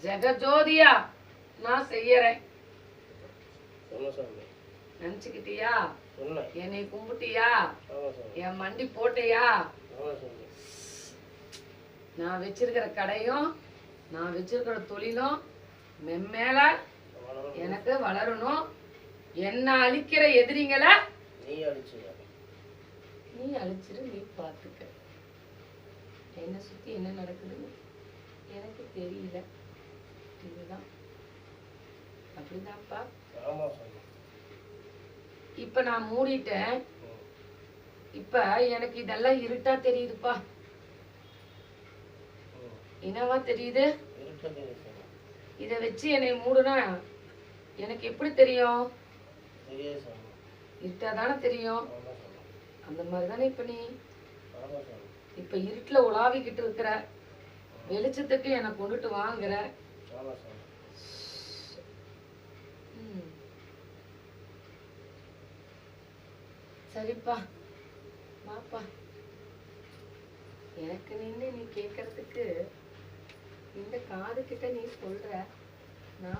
ஜெகஜோதியா நான் செய்யறேன். நினைச்சுக்கிட்டியா? என்னை கும்பிட்டியா? என் மண்டி போட்டையா? நான் வச்சிருக்கிற கடையும் நான் வச்சிருக்கிற தொழிலும் மென்மேல எனக்கு வளரணும். என்ன அழிக்கிற எதிரிங்களை நீ அழிச்சிரு, நீ பார்த்துக்க. என்ன சுத்தி என்ன நடக்குதுன்னு எனக்கு தெரியல. இதுதான் அப்படிதான்ப்பா. இப்ப நான் மூடிட்டேன். இப்ப எனக்கு இதெல்லாம் இருட்டா தெரியுதுப்பா. என்னவா தெரியுது? இத வச்சு என்னை மூடுனா எனக்கு எப்படி தெரியும்? இருட்டாதானே தெரியும். அந்த மாதிரிதானே இப்ப நீ இப்ப இருட்டுல உலாவிக்கிட்டு இருக்கிற, வெளிச்சத்துக்கு என்னை கொண்டுட்டு வாங்குற. சரிப்பா, வாப்பா. எனக்கு நின்று நீ கேட்கறதுக்கு இந்த காது கிட்ட நீ சொல்ற. நான்